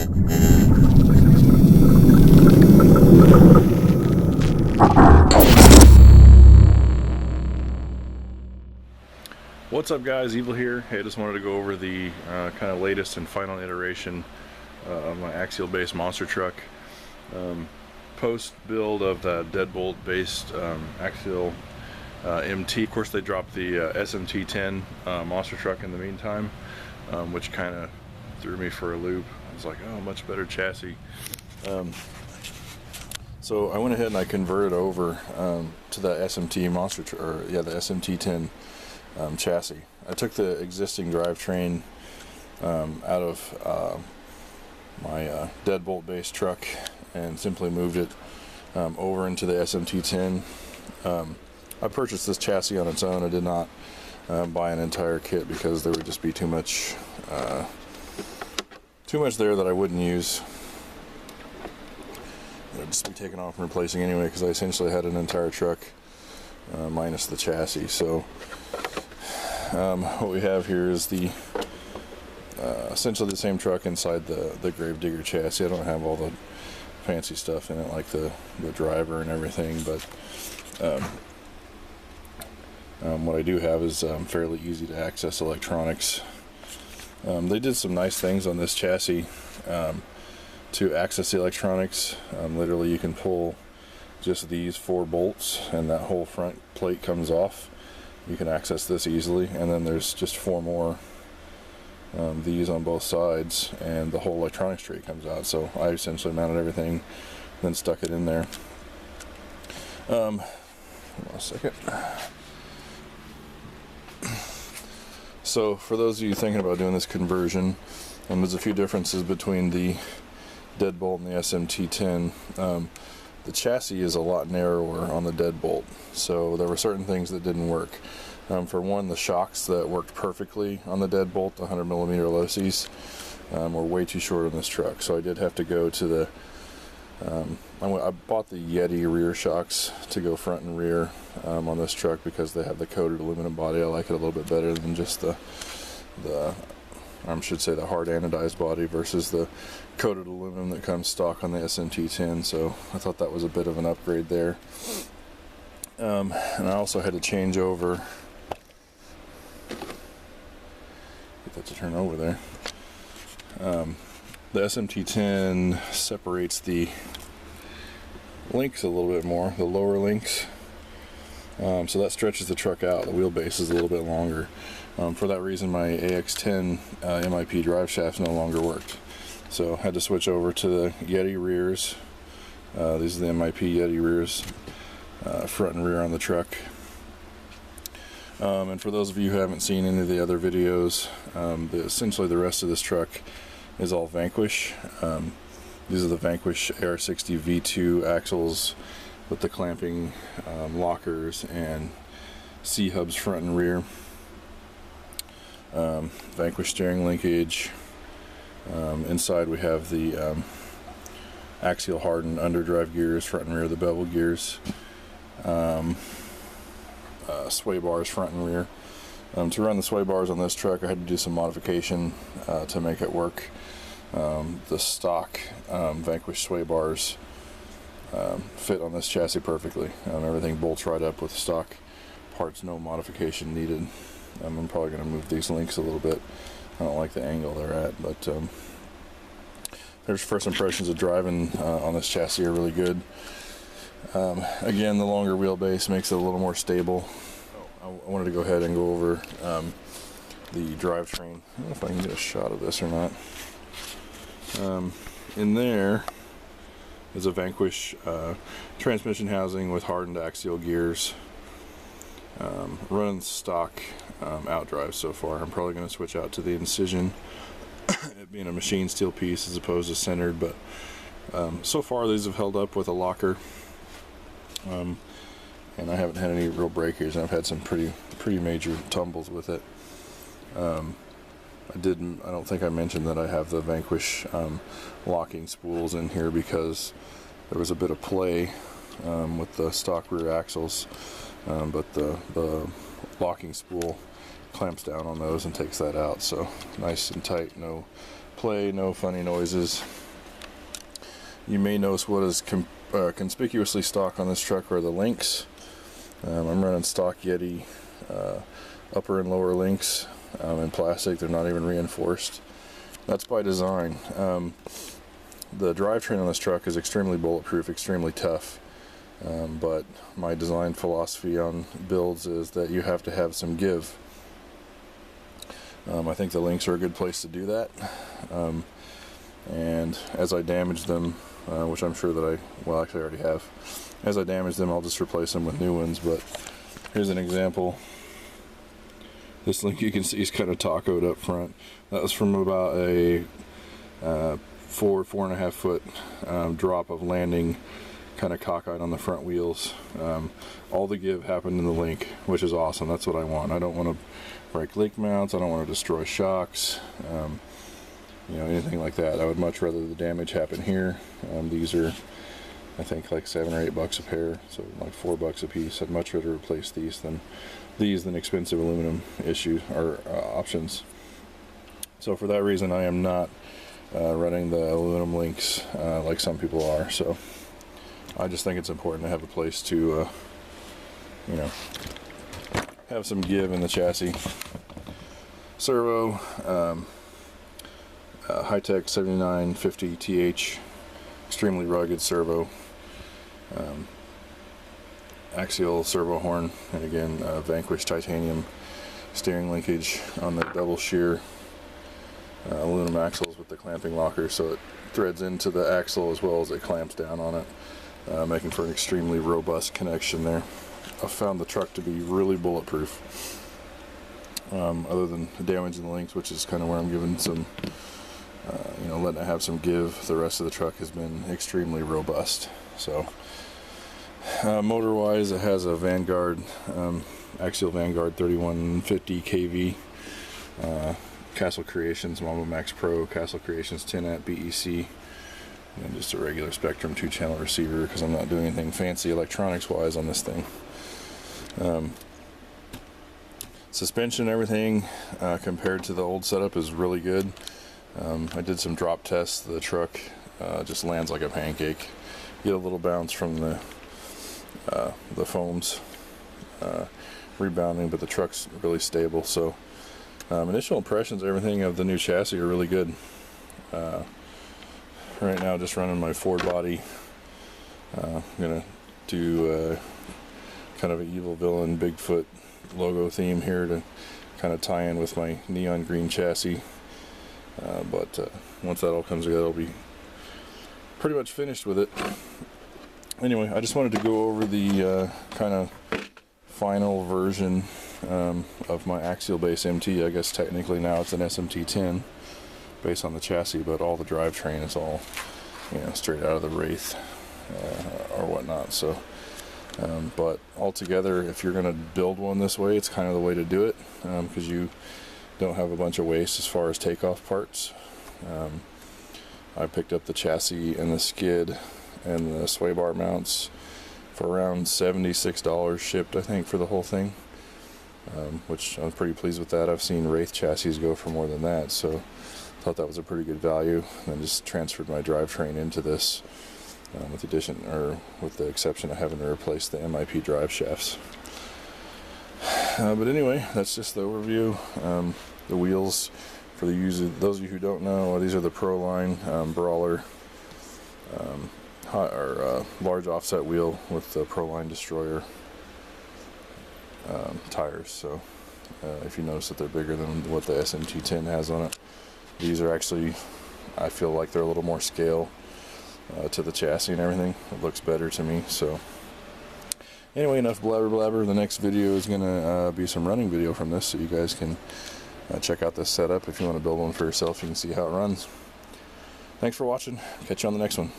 What's up guys, Evol here. Hey, I just wanted to go over the kind of latest and final iteration of my axial based monster truck. Post build of the Deadbolt based Axial MT. Of course they dropped the SMT10 monster truck in the meantime, which kind of threw me for a loop. I was like, oh, much better chassis. So I went ahead and I converted over to the SMT monster the SMT10 chassis. I took the existing drivetrain out of my Deadbolt based truck and simply moved it over into the SMT10. I purchased this chassis on its own. I did not buy an entire kit because there would just be too much there that I wouldn't use. It would just be taken off and replacing anyway, because I essentially had an entire truck minus the chassis. So what we have here is the essentially the same truck inside the Gravedigger chassis. I don't have all the fancy stuff in it like the driver and everything, but what I do have is fairly easy to access electronics. They did some nice things on this chassis to access the electronics. Literally you can pull just these 4 bolts and that whole front plate comes off. You can access this easily, and then there's just 4 more these on both sides and the whole electronics tray comes out. So I essentially mounted everything, then stuck it in there. Hold on a second. So for those of you thinking about doing this conversion, there's a few differences between the Deadbolt and the SMT10. The chassis is a lot narrower on the Deadbolt, so there were certain things that didn't work. For one, the shocks that worked perfectly on the Deadbolt, the 100mm Losies, were way too short on this truck. So I did have to go to the I bought the Yeti rear shocks to go front and rear on this truck because they have the coated aluminum body. I like it a little bit better than just the should say the hard anodized body versus the coated aluminum that comes stock on the SMT10. So I thought that was a bit of an upgrade there. And I also had to change over, get that to turn over there. The SMT10 separates the links a little bit more, the lower links. So that stretches the truck out. The wheelbase is a little bit longer. For that reason, my AX10 MIP drive shafts no longer worked. So I had to switch over to the Yeti rears. These are the MIP Yeti rears, front and rear on the truck. And for those of you who haven't seen any of the other videos, essentially the rest of this truck is all Vanquish. These are the Vanquish AR60 V2 axles with the clamping lockers and C-hubs front and rear. Vanquish steering linkage. Inside we have the axial hardened underdrive gears, front and rear, the bevel gears, sway bars front and rear. To run the sway bars on this truck, I had to do some modification to make it work. The stock Vanquish sway bars fit on this chassis perfectly. Everything bolts right up with stock parts, no modification needed. I'm probably going to move these links a little bit. I don't like the angle they're at, but there's first impressions of driving on this chassis are really good. Again, the longer wheelbase makes it a little more stable. I wanted to go ahead and go over the drivetrain. I don't know if I can get a shot of this or not. In there is a Vanquish transmission housing with hardened axial gears. Running stock outdrive so far. I'm probably going to switch out to the Incision, it being a machine steel piece as opposed to centered, but so far these have held up with a locker, and I haven't had any real breakers, and I've had some pretty major tumbles with it. I don't think I mentioned that I have the Vanquish locking spools in here because there was a bit of play with the stock rear axles, but the locking spool clamps down on those and takes that out, so nice and tight, no play, no funny noises. You may notice what is conspicuously stock on this truck are the links. I'm running stock Yeti upper and lower links in plastic. They're not even reinforced. That's by design. The drivetrain on this truck is extremely bulletproof, extremely tough. But my design philosophy on builds is that you have to have some give. I think the links are a good place to do that. And as I damage them, which I'm sure that actually I already have. As I damage them, I'll just replace them with new ones. But here's an example. This link you can see is kind of tacoed up front. That was from about a 4.5 foot drop of landing, kind of cockeyed on the front wheels. All the give happened in the link, which is awesome. That's what I want. I don't want to break link mounts. I don't want to destroy shocks. You know, anything like that. I would much rather the damage happen here. These are, I think, like $7 or $8 a pair, so like $4 a piece. I'd much rather replace these than expensive aluminum options. So for that reason, I am not running the aluminum links like some people are. So I just think it's important to have a place to, you know, have some give in the chassis. Servo. High-tech 7950 TH, extremely rugged servo, Axial Servo Horn, and again Vanquish titanium steering linkage on the double shear aluminum axles with the clamping locker, so it threads into the axle as well as it clamps down on it, making for an extremely robust connection there. I found the truck to be really bulletproof, other than damaging the links, which is kind of where I'm giving some you know, letting it have some give. The rest of the truck has been extremely robust. So motor wise, it has a Vanguard Axial Vanguard 3150 kV, Castle Creations Mama Max Pro, Castle Creations 10 amp BEC, and just a regular Spectrum 2-channel receiver because I'm not doing anything fancy electronics wise on this thing. Suspension, everything compared to the old setup is really good. I did some drop tests. The truck just lands like a pancake. Get a little bounce from the foams rebounding, but the truck's really stable. So initial impressions, everything of the new chassis are really good. Right now, just running my Ford body. I'm gonna do kind of an Evil villain Bigfoot logo theme here to kind of tie in with my neon green chassis. But once that all comes together, I'll be pretty much finished with it. Anyway, I just wanted to go over the kind of final version of my Axial base MT. I guess technically now it's an SMT10 based on the chassis, but all the drivetrain is all, you know, straight out of the Wraith or whatnot. So, but altogether, if you're going to build one this way, it's kind of the way to do it because you don't have a bunch of waste as far as takeoff parts. I picked up the chassis and the skid and the sway bar mounts for around $76 shipped, I think, for the whole thing, which I'm pretty pleased with that. I've seen Wraith chassis go for more than that, so I thought that was a pretty good value. And then just transferred my drivetrain into this, with the exception of having to replace the MIP drive shafts. But anyway, that's just the overview. The wheels, for those of you who don't know, these are the Pro Line Brawler large offset wheel with the Pro Line Destroyer tires. So if you notice that they're bigger than what the SMT10 has on it, these are actually, I feel like they're a little more scale to the chassis and everything. It looks better to me. So anyway, enough blabber. The next video is going to be some running video from this, so you guys can check out this setup. If you want to build one for yourself, you can see how it runs. Thanks for watching. Catch you on the next one.